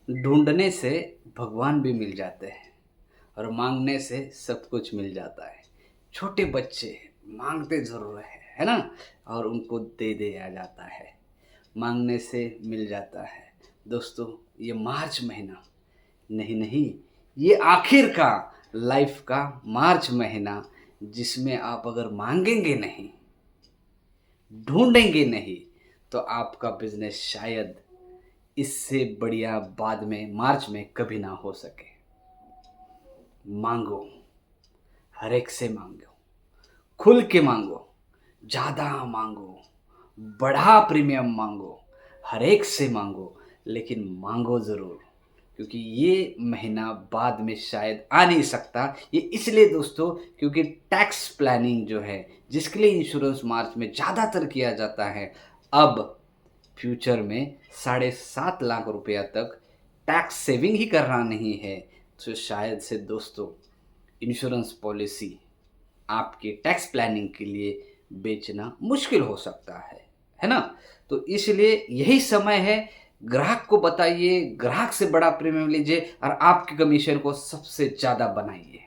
ढूंढने से भगवान भी मिल जाते हैं और मांगने से सब कुछ मिल जाता है। छोटे बच्चे मांगते ज़रूर है ना? और उनको दे दिया जाता है, मांगने से मिल जाता है। दोस्तों, ये मार्च महीना नहीं नहीं, ये आखिर का लाइफ का मार्च महीना, जिसमें आप अगर मांगेंगे नहीं, ढूंढेंगे नहीं, तो आपका बिजनेस शायद इससे बढ़िया बाद में मार्च में कभी ना हो सके। मांगो, हर एक से मांगो, खुल के मांगो, ज़्यादा मांगो, बढ़ा प्रीमियम मांगो, हर एक से मांगो, लेकिन मांगो ज़रूर, क्योंकि ये महीना बाद में शायद आ नहीं सकता। ये इसलिए दोस्तों, क्योंकि टैक्स प्लानिंग जो है, जिसके लिए इंश्योरेंस मार्च में ज़्यादातर किया जाता है, अब फ्यूचर में 7.5 लाख रुपया तक टैक्स सेविंग ही करना नहीं है, तो शायद से दोस्तों इंश्योरेंस पॉलिसी आपके टैक्स प्लानिंग के लिए बेचना मुश्किल हो सकता है ना? तो इसलिए यही समय है, ग्राहक को बताइए, ग्राहक से बड़ा प्रीमियम लीजिए और आपकी कमीशन को सबसे ज़्यादा बनाइए।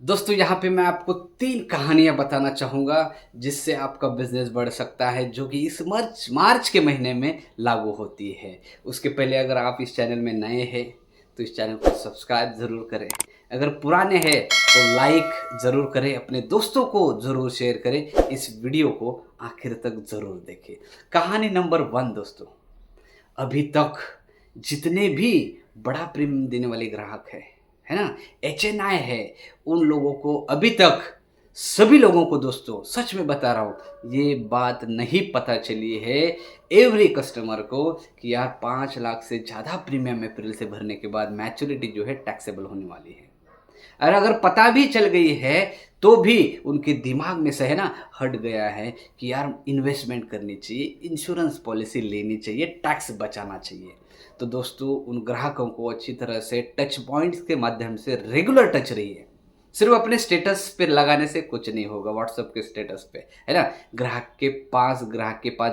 दोस्तों, यहाँ पे मैं आपको 3 कहानियाँ बताना चाहूँगा जिससे आपका बिज़नेस बढ़ सकता है, जो कि इस मार्च के महीने में लागू होती है। उसके पहले अगर आप इस चैनल में नए हैं तो इस चैनल को सब्सक्राइब ज़रूर करें। अगर पुराने हैं तो लाइक ज़रूर करें, अपने दोस्तों को ज़रूर शेयर करें, इस वीडियो को आखिर तक ज़रूर देखें। कहानी नंबर 1 दोस्तों, अभी तक जितने भी बड़ा प्रीमियम देने वाले ग्राहक है ना, एचएनआई है, उन लोगों को अभी तक, सभी लोगों को दोस्तों सच में बता रहा हूँ, ये बात नहीं पता चली है एवरी कस्टमर को कि यार 5 लाख से ज़्यादा प्रीमियम अप्रैल से भरने के बाद मैच्योरिटी जो है टैक्सेबल होने वाली है। और अगर पता भी चल गई है तो भी उनके दिमाग में से है ना हट गया है कि यार इन्वेस्टमेंट करनी चाहिए, इंश्योरेंस पॉलिसी लेनी चाहिए, टैक्स बचाना चाहिए। तो दोस्तों, उन ग्राहकों को अच्छी तरह से टच पॉइंट्स के माध्यम से रेगुलर टच रहिए। सिर्फ अपने स्टेटस पे लगाने से कुछ नहीं होगा, व्हाट्सएप के स्टेटस पे है ना, ग्राहक के पास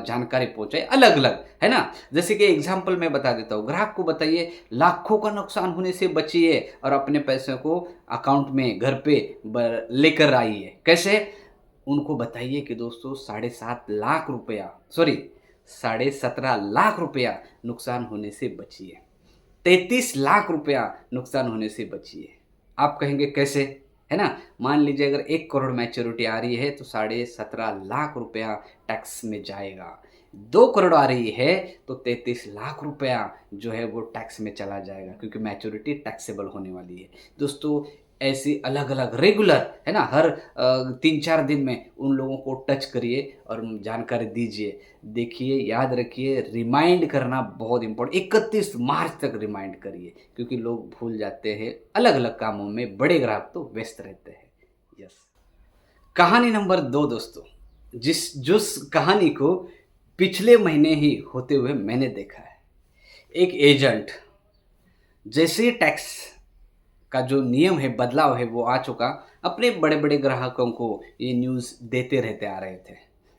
जानकारी पहुंचाए अलग अलग, है ना। जैसे कि एग्जाम्पल मैं बता देता हूँ, ग्राहक को बताइए लाखों का नुकसान होने से बचिए और अपने पैसे को अकाउंट में घर पे लेकर आइए। कैसे? उनको बताइए कि दोस्तों 7.5 लाख रुपया, सॉरी 17.5 लाख रुपया नुकसान होने से बचिए, 33 लाख रुपया नुकसान होने से बचिए। आप कहेंगे कैसे, है ना? मान लीजिए अगर 1 करोड़ मैच्योरिटी आ रही है तो 17.5 लाख रुपया टैक्स में जाएगा। 2 करोड़ आ रही है तो 33 लाख रुपया जो है वो टैक्स में चला जाएगा, क्योंकि मैच्योरिटी टैक्सेबल होने वाली है। दोस्तों, ऐसी अलग अलग रेगुलर, है ना, हर 3-4 दिन में उन लोगों को टच करिए और जानकारी दीजिए। देखिए, याद रखिए, रिमाइंड करना बहुत इंपॉर्टेंट, 31 मार्च तक रिमाइंड करिए, क्योंकि लोग भूल जाते हैं अलग अलग कामों में, बड़े ग्राहक तो व्यस्त रहते हैं। यस। कहानी नंबर 2 दोस्तों, जिस कहानी को पिछले महीने ही होते हुए मैंने देखा है। एक एजेंट, जैसे टैक्स का जो नियम है, बदलाव है, वो आ चुका, अपने बड़े बड़े ग्राहकों को ये न्यूज़ देते रहते आ रहे थे।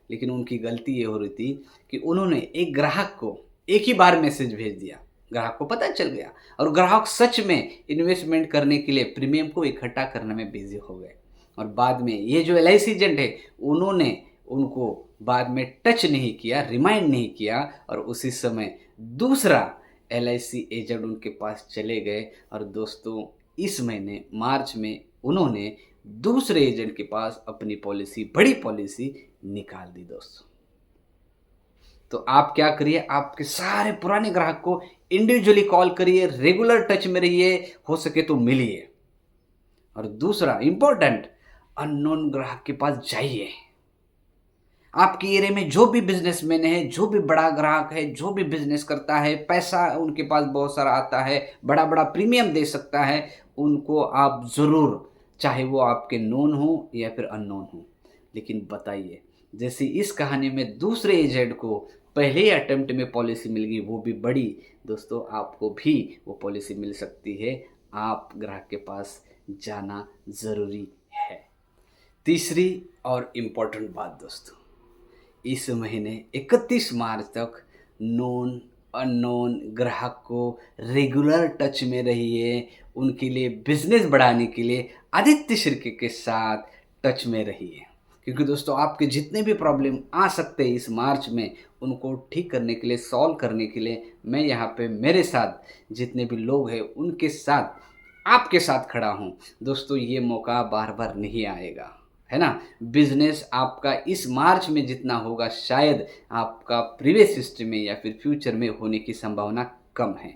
लेकिन उनकी गलती ये हो रही थी कि उन्होंने एक ग्राहक को एक ही बार मैसेज भेज दिया, ग्राहक को पता चल गया और ग्राहक सच में इन्वेस्टमेंट करने के लिए प्रीमियम को इकट्ठा करने में बिजी हो गए। और बाद में ये जो एलआईसी एजेंट है, उन्होंने उनको बाद में टच नहीं किया, रिमाइंड नहीं किया, और उसी समय दूसरा एलआईसी एजेंट उनके पास चले गए। और दोस्तों, इस महीने मार्च में उन्होंने दूसरे एजेंट के पास अपनी पॉलिसी, बड़ी पॉलिसी निकाल दी दोस्तों। तो आप क्या करिए, आपके सारे पुराने ग्राहक को इंडिविजुअली कॉल करिए, रेगुलर टच में रहिए, हो सके तो मिलिए। और दूसरा इंपॉर्टेंट, अननोन ग्राहक के पास जाइए। आपके एरिया में जो भी बिजनेसमैन है, जो भी बड़ा ग्राहक है, जो भी बिजनेस करता है, पैसा उनके पास बहुत सारा आता है, बड़ा बड़ा प्रीमियम दे सकता है, उनको आप ज़रूर, चाहे वो आपके नोन हो या फिर अननोन हो, लेकिन बताइए। जैसे इस कहानी में दूसरे एजेंट को पहले ही अटेम्प्ट में पॉलिसी मिल गई, वो भी बड़ी, दोस्तों आपको भी वो पॉलिसी मिल सकती है। आप ग्राहक के पास जाना ज़रूरी है। तीसरी और इम्पोर्टेंट बात दोस्तों, इस महीने 31 मार्च तक नोन अननोन ग्राहक को रेगुलर टच में रहिए, उनके लिए बिजनेस बढ़ाने के लिए आदित्य शिर्के के साथ टच में रहिए। क्योंकि दोस्तों आपके जितने भी प्रॉब्लम आ सकते हैं इस मार्च में, उनको ठीक करने के लिए, सॉल्व करने के लिए मैं यहाँ पे मेरे साथ जितने भी लोग हैं उनके साथ, आपके साथ खड़ा हूँ। दोस्तों ये मौका बार बार नहीं आएगा, है ना। बिजनेस आपका इस मार्च में जितना होगा शायद आपका प्रीवियस हिस्ट्री में या फिर फ्यूचर में होने की संभावना कम है।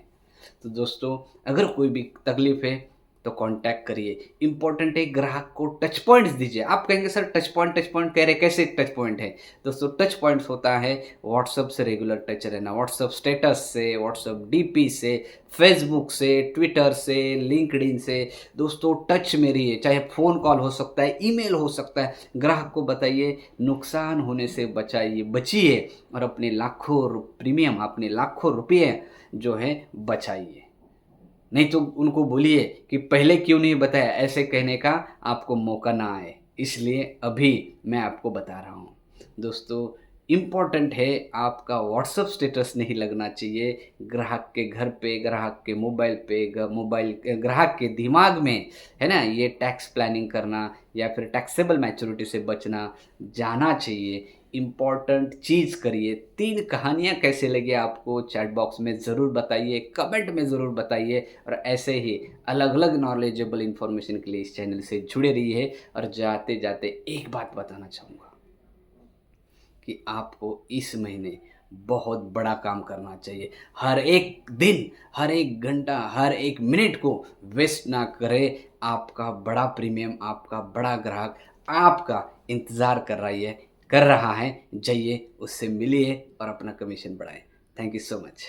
तो दोस्तों अगर कोई भी तकलीफ है तो कांटेक्ट करिए। इंपॉर्टेंट है ग्राहक को टच पॉइंट्स दीजिए। आप कहेंगे सर टच पॉइंट कह रहे, कैसे टच पॉइंट है? दोस्तों टच पॉइंट्स होता है व्हाट्सअप से रेगुलर टच रहना, व्हाट्सअप स्टेटस से, व्हाट्सअप डीपी से, फेसबुक से, ट्विटर से, लिंक्डइन से। दोस्तों टच में रहिए, चाहे फ़ोन कॉल हो सकता है, ईमेल हो सकता है। ग्राहक को बताइए, नुकसान होने से बचिए और अपने लाखों प्रीमियम, अपने लाखों रुपये जो है बचाइए। नहीं तो उनको बोलिए कि पहले क्यों नहीं बताया, ऐसे कहने का आपको मौका ना आए। इसलिए अभी मैं आपको बता रहा हूँ। दोस्तों इम्पॉर्टेंट है आपका व्हाट्सअप स्टेटस नहीं लगना चाहिए ग्राहक के घर पे, ग्राहक के मोबाइल पे, ग्राहक के दिमाग में, है ना। ये टैक्स प्लानिंग करना या फिर टैक्सेबल मैच्योरिटी से बचना जाना चाहिए। इम्पॉर्टेंट चीज़ करिए। 3 कहानियाँ कैसे लगी आपको चैट बॉक्स में ज़रूर बताइए, कमेंट में ज़रूर बताइए। और ऐसे ही अलग अलग नॉलेजेबल इन्फॉर्मेशन के लिए इस चैनल से जुड़े रहिए। और जाते जाते एक बात बताना चाहूँगा कि आपको इस महीने बहुत बड़ा काम करना चाहिए। हर एक दिन, हर एक घंटा, हर एक मिनट को वेस्ट ना करें। आपका बड़ा प्रीमियम, आपका बड़ा ग्राहक आपका इंतज़ार कर रहा है। जाइए, उससे मिलिए और अपना कमीशन बढ़ाएं। Thank you so much.